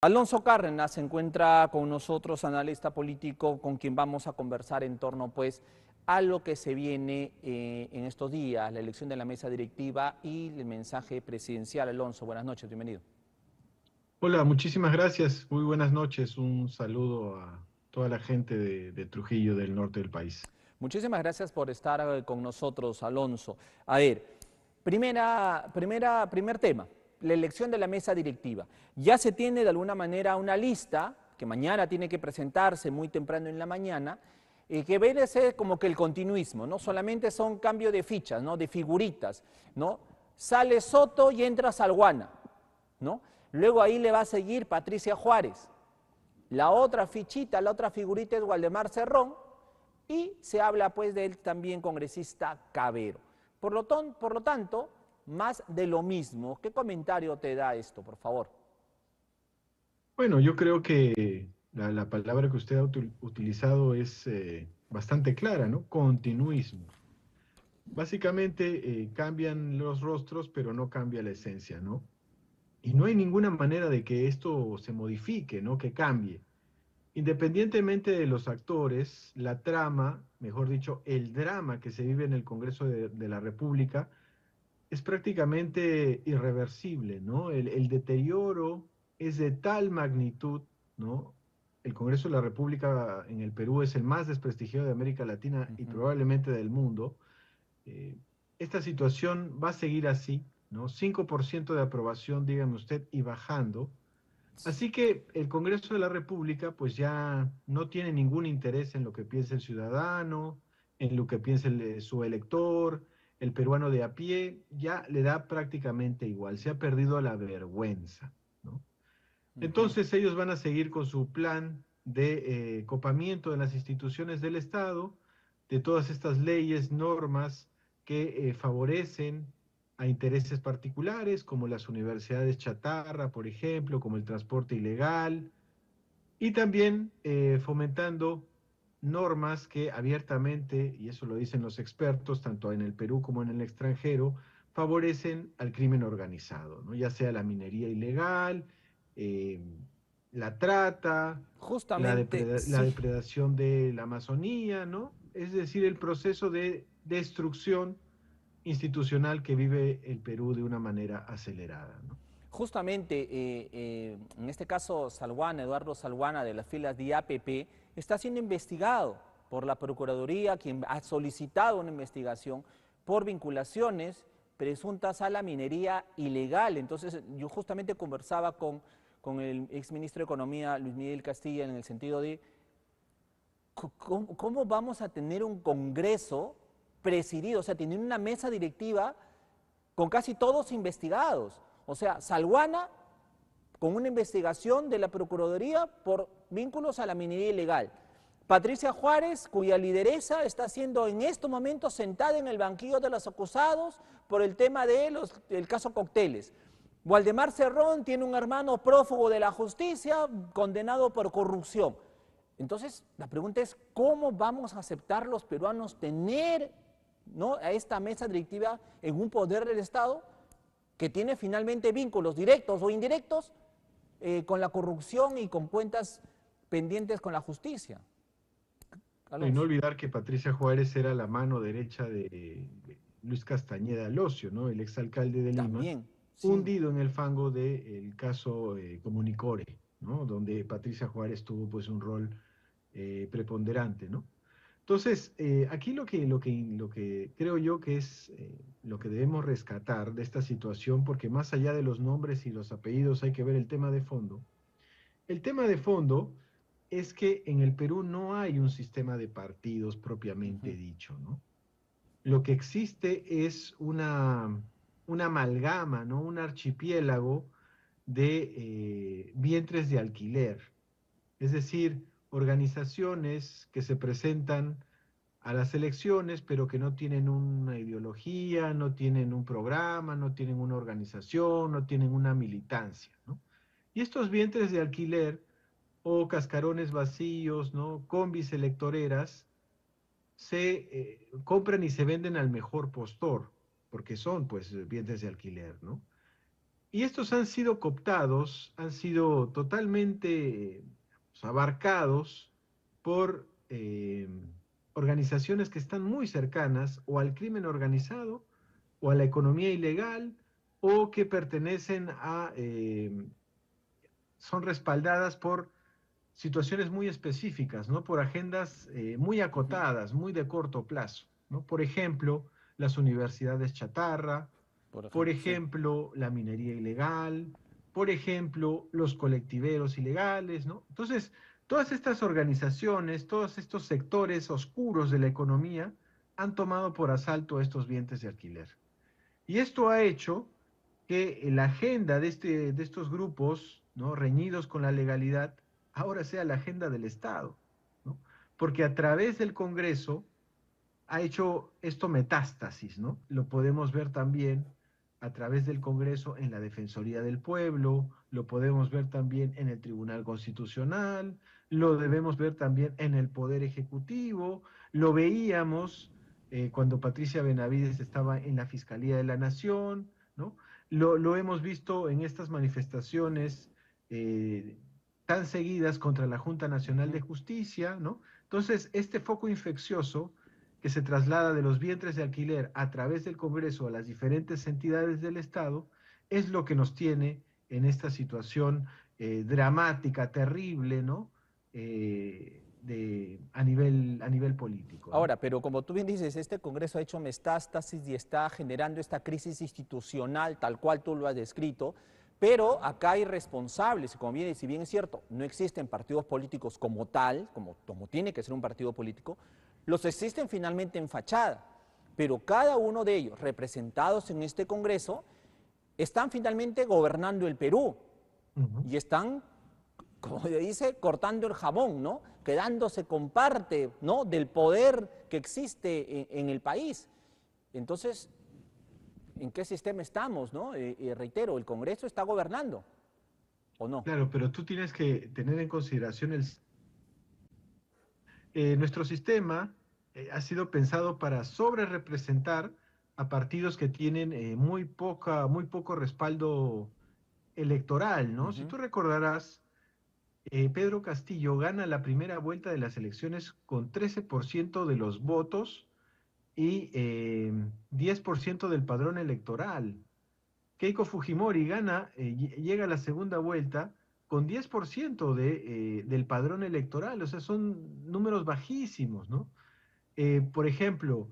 Alonso Cárdenas se encuentra con nosotros, analista político, con quien vamos a conversar en torno pues a lo que se viene en estos días, la elección de la mesa directiva y el mensaje presidencial. Alonso, buenas noches, bienvenido. Hola, muchísimas gracias. Muy buenas noches. Un saludo a toda la gente de Trujillo, del norte del país. Muchísimas gracias por estar con nosotros, Alonso. A ver, primer tema, la elección de la mesa directiva. Ya se tiene de alguna manera una lista que mañana tiene que presentarse muy temprano en la mañana, que viene a ser como que el continuismo, no solamente son cambio de fichas, ¿no? De figuritas, ¿no? Sale Soto y entra Salguana, ¿no? Luego ahí le va a seguir Patricia Juárez. La otra fichita, la otra figurita es Waldemar Cerrón, y se habla pues del también congresista Cabero. Por lo tanto, más de lo mismo. ¿Qué comentario te da esto, por favor? Bueno, yo creo que la palabra que usted ha utilizado es bastante clara, ¿no? Continuismo. Básicamente cambian los rostros, pero no cambia la esencia, ¿no? Y no hay ninguna manera de que esto se modifique, ¿no? Que cambie. Independientemente de los actores, la trama, mejor dicho, el drama que se vive en el Congreso de la República es prácticamente irreversible, ¿no? El deterioro es de tal magnitud, ¿no? El Congreso de la República en el Perú es el más desprestigiado de América Latina y Ujú. probablemente del mundo. Eh, Esta situación va a seguir así, ¿no? 5% de aprobación, dígame usted, y bajando. Así que el Congreso de la República pues ya no tiene ningún interés en lo que piensa el ciudadano, en lo que piensa su elector, el peruano de a pie, ya le da prácticamente igual, se ha perdido la vergüenza, ¿no? Ujú. Entonces ellos van a seguir con su plan de copamiento de las instituciones del Estado, de todas estas leyes, normas que favorecen a intereses particulares, como las universidades chatarra, por ejemplo, como el transporte ilegal, y también fomentando normas que abiertamente, y eso lo dicen los expertos, tanto en el Perú como en el extranjero, favorecen al crimen organizado, ¿no? Ya sea la minería ilegal, eh, la trata, Justamente, la sí. depredación de la Amazonía, ¿no? Es decir, el proceso de destrucción institucional que vive el Perú de una manera acelerada, ¿no? Justamente, en este caso, Salguana, Eduardo Salguana, de las filas de APP, está siendo investigado por la Procuraduría, quien ha solicitado una investigación por vinculaciones presuntas a la minería ilegal. Entonces, yo justamente conversaba con el exministro de Economía, Luis Miguel Castilla, en el sentido de cómo vamos a tener un Congreso presidido, o sea, tener una mesa directiva con casi todos investigados. O sea, Salguana con una investigación de la Procuraduría por vínculos a la minería ilegal. Patricia Juárez, cuya lideresa está siendo en estos momentos sentada en el banquillo de los acusados por el tema del caso Cócteles. Waldemar Cerrón tiene un hermano prófugo de la justicia condenado por corrupción. Entonces, la pregunta es, ¿cómo vamos a aceptar los peruanos tener, ¿no?, a esta mesa directiva en un poder del Estado que tiene finalmente vínculos directos o indirectos con la corrupción y con cuentas pendientes con la justicia? Y no Alonso. olvidar que Patricia Juárez era la mano derecha de Luis Castañeda Alosio, ¿no? El exalcalde de Lima, También, sí. hundido en el fango del caso Comunicore, ¿no? Donde Patricia Juárez tuvo pues un rol preponderante, ¿no? Entonces, aquí lo que creo yo que es lo que debemos rescatar de esta situación, porque más allá de los nombres y los apellidos hay que ver el tema de fondo. El tema de fondo es que en el Perú no hay un sistema de partidos propiamente Ujú. dicho, ¿no? Lo que existe es una amalgama, ¿no? Un archipiélago de vientres de alquiler, es decir, organizaciones que se presentan a las elecciones, pero que no tienen una ideología, no tienen un programa, no tienen una organización, no tienen una militancia, ¿no? Y estos vientres de alquiler o cascarones vacíos, ¿no? Combis electoreras, se compran y se venden al mejor postor, porque son pues vientres de alquiler, ¿no? Y estos han sido cooptados, han sido totalmente abarcados por organizaciones que están muy cercanas o al crimen organizado o a la economía ilegal o que pertenecen a, son respaldadas por situaciones muy específicas, ¿no? Por agendas muy Ujú. acotadas, muy de corto plazo, ¿no? Por ejemplo, las universidades chatarra, Por por ejemplo, sí. ejemplo, la minería ilegal, por ejemplo, los colectiveros ilegales, ¿no? Entonces, todas estas organizaciones, todos estos sectores oscuros de la economía han tomado por asalto estos vientres de alquiler. Y esto ha hecho que la agenda de estos grupos, ¿no? Reñidos con la legalidad, ahora sea la agenda del Estado, ¿no? Porque a través del Congreso ha hecho esto metástasis, ¿no? Lo podemos ver también a través del Congreso en la Defensoría del Pueblo, lo podemos ver también en el Tribunal Constitucional, lo debemos ver también en el Poder Ejecutivo, lo veíamos cuando Patricia Benavides estaba en la Fiscalía de la Nación, ¿no? Lo hemos visto en estas manifestaciones eh, tan seguidas contra la Junta Nacional de Ujú. Justicia, ¿no? Entonces, este foco infeccioso que se traslada de los vientres de alquiler a través del Congreso a las diferentes entidades del Estado, es lo que nos tiene en esta situación dramática, terrible, ¿no? A nivel político, ¿no? Ahora, pero como tú bien dices, este Congreso ha hecho metástasis y está generando esta crisis institucional tal cual tú lo has descrito, pero acá hay responsables, y como bien, si bien es cierto, no existen partidos políticos como tal, como tiene que ser un partido político, los existen finalmente en fachada, pero cada uno de ellos, representados en este Congreso, están finalmente gobernando el Perú Uh -huh. y están, como se dice, cortando el jabón, ¿no? Quedándose con parte, ¿no? Del poder que existe en el país. Entonces, ¿en qué sistema estamos, no? Reitero, el Congreso está gobernando, ¿o no? Claro, pero tú tienes que tener en consideración nuestro sistema ha sido pensado para sobre representar a partidos que tienen muy poco respaldo electoral, ¿no? Si Ujú. tú recordarás, Pedro Castillo gana la primera vuelta de las elecciones con 13% de los votos y 10% del padrón electoral. Keiko Fujimori gana, llega a la segunda vuelta con 10% del padrón electoral, o sea, son números bajísimos, ¿no? Por ejemplo,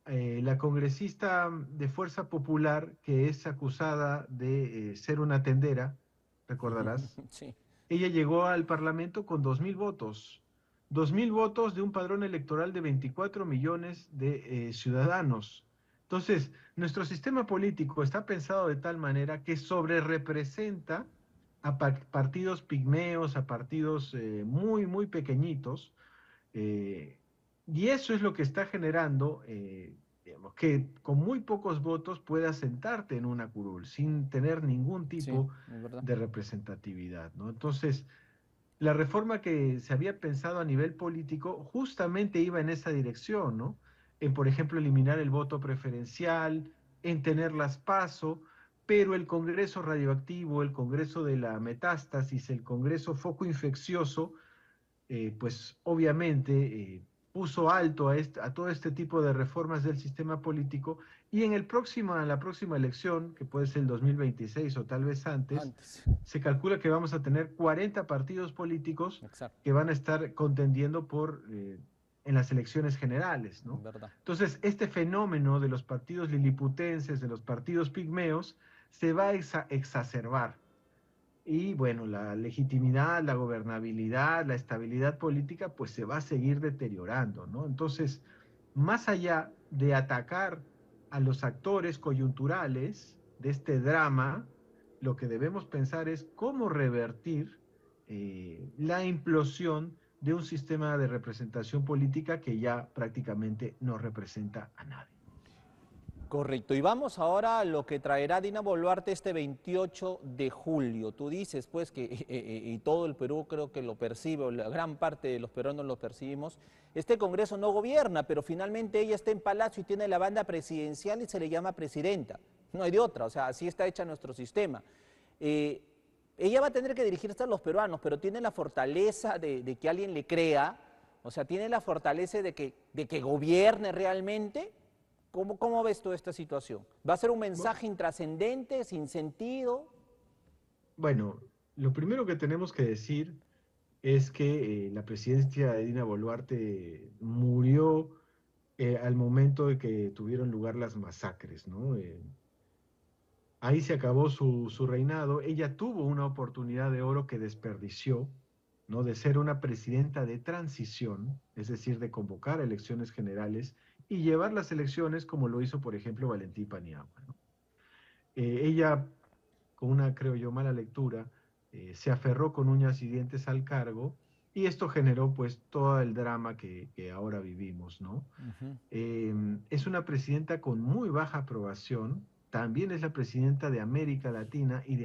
la congresista de Fuerza Popular, que es acusada de ser una tendera, recordarás, Sí. ella llegó al Parlamento con 2.000 votos. 2.000 votos de un padrón electoral de 24 millones de ciudadanos. Entonces, nuestro sistema político está pensado de tal manera que sobrerepresenta a partidos pigmeos, a partidos muy pequeñitos, eh, y eso es lo que está generando, digamos, que con muy pocos votos puedas sentarte en una curul sin tener ningún Sí, tipo es verdad. de representatividad, ¿no? Entonces, la reforma que se había pensado a nivel político justamente iba en esa dirección, ¿no? En, por ejemplo, eliminar el voto preferencial, en tener las PASO, pero el Congreso radioactivo, el Congreso de la metástasis, el Congreso foco infeccioso, pues obviamente puso alto a todo este tipo de reformas del sistema político y en la próxima elección, que puede ser el 2026 o tal vez antes, Antes. se calcula que vamos a tener 40 partidos políticos Exacto, que van a estar contendiendo en las elecciones generales, es ¿no? verdad. Entonces, este fenómeno de los partidos liliputenses, de los partidos pigmeos, se va a exacerbar. Y bueno, la legitimidad, la gobernabilidad, la estabilidad política, pues se va a seguir deteriorando, ¿no? Entonces, más allá de atacar a los actores coyunturales de este drama, lo que debemos pensar es cómo revertir la implosión de un sistema de representación política que ya prácticamente no representa a nadie. Correcto. Y vamos ahora a lo que traerá Dina Boluarte este 28 de julio. Tú dices, pues, que y todo el Perú creo que lo percibe, o la gran parte de los peruanos lo percibimos, este Congreso no gobierna, pero finalmente ella está en Palacio y tiene la banda presidencial y se le llama presidenta. No hay de otra, o sea, así está hecha nuestro sistema. eh, ella va a tener que dirigirse a los peruanos, pero tiene la fortaleza de que alguien le crea, o sea, tiene la fortaleza de que gobierne realmente. ¿Cómo ves toda esta situación? ¿Va a ser un mensaje intrascendente, sin sentido? Bueno, lo primero que tenemos que decir es que la presidencia de Dina Boluarte murió al momento de que tuvieron lugar las masacres, ¿no? Ahí se acabó su reinado. Ella tuvo una oportunidad de oro que desperdició, ¿no? De ser una presidenta de transición, es decir, de convocar elecciones generales y llevar las elecciones como lo hizo, por ejemplo, Valentín Paniagua, ¿no? Ella, con una, creo yo, mala lectura, se aferró con uñas y dientes al cargo y esto generó pues todo el drama que ahora vivimos, ¿no? Ujú. Es una presidenta con muy baja aprobación, también es la presidenta de América Latina y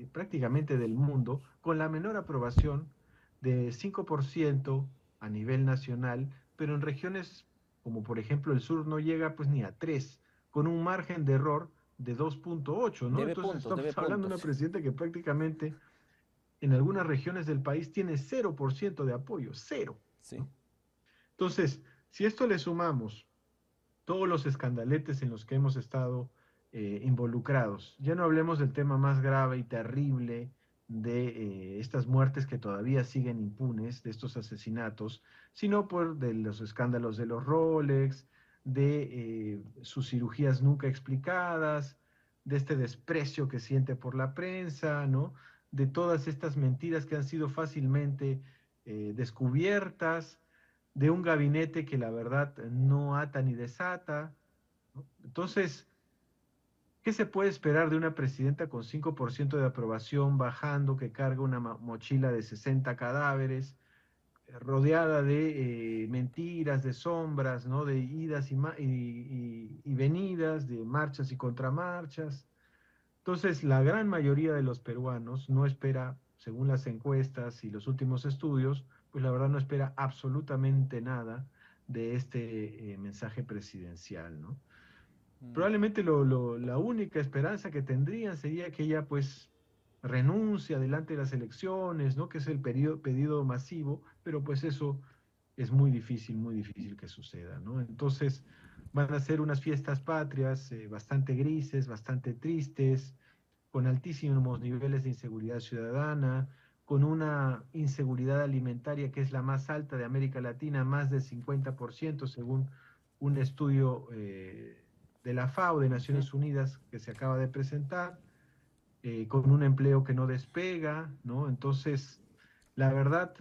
prácticamente del mundo, con la menor aprobación de 5% a nivel nacional, pero en regiones como por ejemplo el sur no llega pues ni a 3, con un margen de error de 2,8, ¿no? Entonces Debe estamos hablando de una puntos. presidenta que prácticamente en algunas regiones del país tiene 0% de apoyo, cero, Sí. ¿no? Entonces, si esto le sumamos todos los escandaletes en los que hemos estado involucrados. Ya no hablemos del tema más grave y terrible de estas muertes que todavía siguen impunes, de estos asesinatos, sino por de los escándalos de los Rolex, de sus cirugías nunca explicadas, de este desprecio que siente por la prensa, ¿no? De todas estas mentiras que han sido fácilmente descubiertas, de un gabinete que la verdad no ata ni desata, ¿no? Entonces, ¿qué se puede esperar de una presidenta con 5% de aprobación bajando, que carga una mochila de 60 cadáveres, rodeada de mentiras, de sombras, ¿no? De idas y venidas, de marchas y contramarchas? Entonces, la gran mayoría de los peruanos no espera, según las encuestas y los últimos estudios, pues la verdad no espera absolutamente nada de este mensaje presidencial, ¿no? Mm. Probablemente la única esperanza que tendrían sería que ella pues renuncie delante de las elecciones, ¿no? Que es el pedido masivo, pero pues eso es muy difícil que suceda, ¿no? Entonces van a ser unas fiestas patrias bastante grises, bastante tristes, con altísimos niveles de inseguridad ciudadana, con una inseguridad alimentaria que es la más alta de América Latina, más del 50% según un estudio de la FAO, de Ujú. Naciones Unidas, que se acaba de presentar, con un empleo que no despega, ¿no? Entonces, la verdad,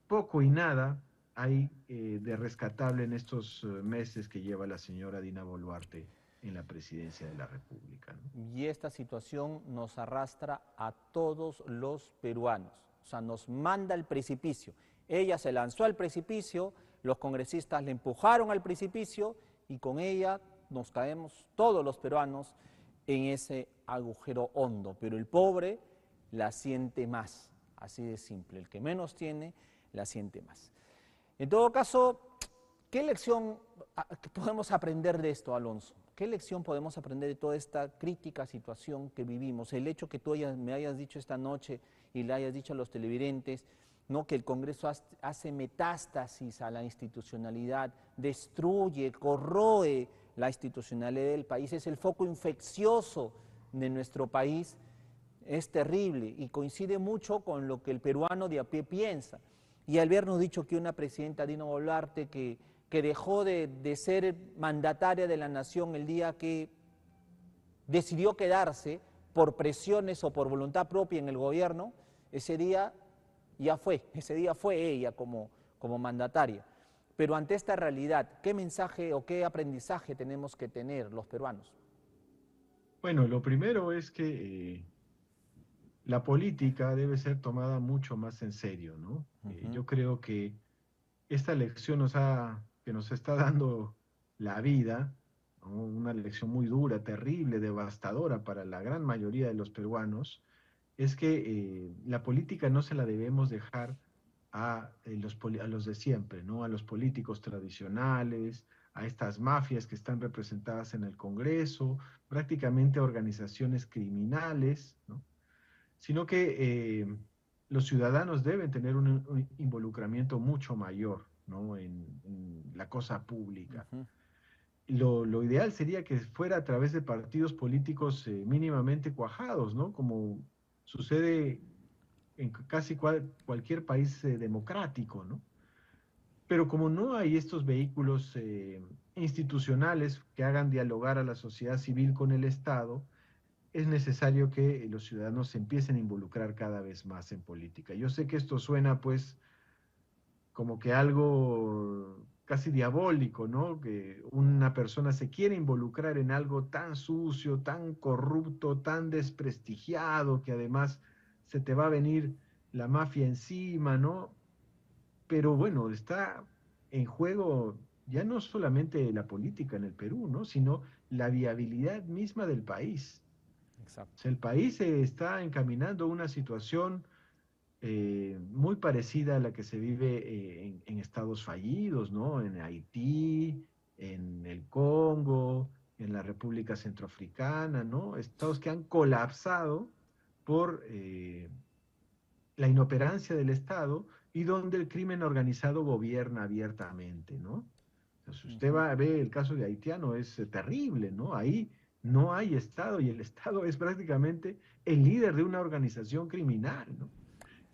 poco y nada hay de rescatable en estos meses que lleva la señora Dina Boluarte en la presidencia de la República, ¿no? Y esta situación nos arrastra a todos los peruanos, o sea, nos manda al precipicio. Ella se lanzó al precipicio, los congresistas le empujaron al precipicio y con ella nos caemos todos los peruanos en ese agujero hondo. Pero el pobre la siente más, así de simple. El que menos tiene, la siente más. En todo caso, ¿qué lección podemos aprender de esto, Alonso? ¿Qué lección podemos aprender de toda esta crítica situación que vivimos? El hecho que tú me hayas dicho esta noche y le hayas dicho a los televidentes, ¿no? Que el Congreso hace metástasis a la institucionalidad, destruye, corroe la institucionalidad del país, es el foco infeccioso de nuestro país, es terrible y coincide mucho con lo que el peruano de a pie piensa. Y al vernos dicho que una presidenta, Dina Boluarte, que dejó de ser mandataria de la nación el día que decidió quedarse por presiones o por voluntad propia en el gobierno, ese día ya fue, ese día fue ella como mandataria. Pero ante esta realidad, ¿qué mensaje o qué aprendizaje tenemos que tener los peruanos? Bueno, lo primero es que la política debe ser tomada mucho más en serio, ¿no? Ujú. Yo creo que esta lección que nos está dando la vida, ¿no? Una lección muy dura, terrible, devastadora para la gran mayoría de los peruanos, es que la política no se la debemos dejar a los de siempre, ¿no? A los políticos tradicionales, a estas mafias que están representadas en el Congreso, prácticamente a organizaciones criminales, ¿no? sino que los ciudadanos deben tener un involucramiento mucho mayor, ¿no? En la cosa pública. Ujú. Lo ideal sería que fuera a través de partidos políticos mínimamente cuajados, ¿no? Como sucede en casi cualquier país democrático, ¿no? Pero como no hay estos vehículos institucionales que hagan dialogar a la sociedad civil con el Estado, es necesario que los ciudadanos se empiecen a involucrar cada vez más en política. Yo sé que esto suena pues como que algo casi diabólico, ¿no? Que una persona se quiere involucrar en algo tan sucio, tan corrupto, tan desprestigiado, que además se te va a venir la mafia encima, ¿no? Pero bueno, está en juego ya no solamente la política en el Perú, ¿no? Sino la viabilidad misma del país. O Exacto. sea, el país se está encaminando a una situación muy parecida a la que se vive en estados fallidos, ¿no? En Haití, en el Congo, en la República Centroafricana, ¿no? Estados que han colapsado por la inoperancia del Estado y donde el crimen organizado gobierna abiertamente, ¿no? Entonces, usted Ujú. va a ver el caso de haitiano, es terrible, ¿no? Ahí no hay Estado y el Estado es prácticamente el líder de una organización criminal, ¿no?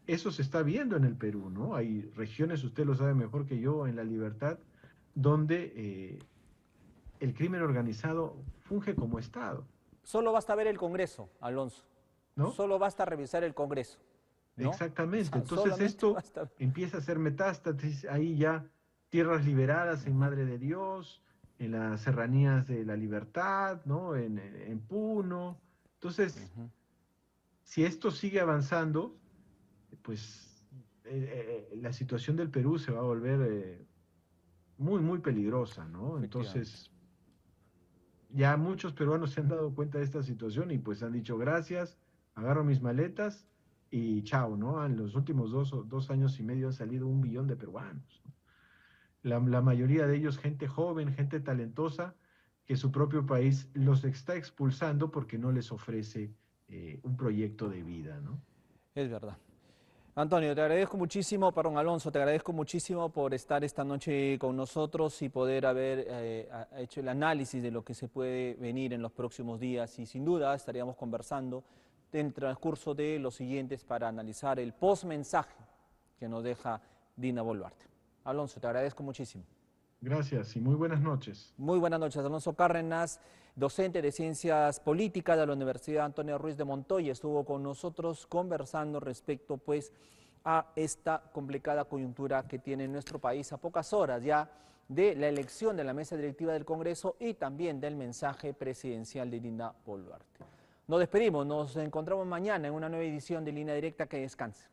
Eso se está viendo en el Perú, ¿no? Hay regiones, usted lo sabe mejor que yo, en la Libertad, donde el crimen organizado funge como Estado, Solo basta ver el Congreso, Alonso. ¿no? Solo basta revisar el Congreso, ¿no? O Exactamente. sea, Entonces solamente esto basta. empieza a ser metástasis, ahí ya tierras liberadas en Ujú, Madre de Dios, en las serranías de la Libertad, ¿no? En Puno. Entonces, ujú. si esto sigue avanzando, pues la situación del Perú se va a volver muy, muy peligrosa, ¿no? Efectivamente. Entonces, ya muchos peruanos se han dado cuenta de esta situación y pues han dicho gracias, agarro mis maletas y chao, ¿no? En los últimos 2 años y medio han salido 1 billón de peruanos, ¿no? La mayoría de ellos gente joven, gente talentosa, que su propio país los está expulsando porque no les ofrece un proyecto de vida, ¿no? Es verdad. Antonio, te agradezco muchísimo, perdón, Alonso, te agradezco muchísimo por estar esta noche con nosotros y poder haber hecho el análisis de lo que se puede venir en los próximos días y sin duda estaríamos conversando en el transcurso de los siguientes para analizar el post-mensaje que nos deja Dina Boluarte. Alonso, te agradezco muchísimo. Gracias y muy buenas noches. Muy buenas noches, Alonso Cárdenas, docente de Ciencias Políticas de la Universidad Antonio Ruiz de Montoya, estuvo con nosotros conversando respecto pues a esta complicada coyuntura que tiene nuestro país a pocas horas ya de la elección de la mesa directiva del Congreso y también del mensaje presidencial de Dina Boluarte. Nos despedimos, nos encontramos mañana en una nueva edición de Línea Directa. Que descanse.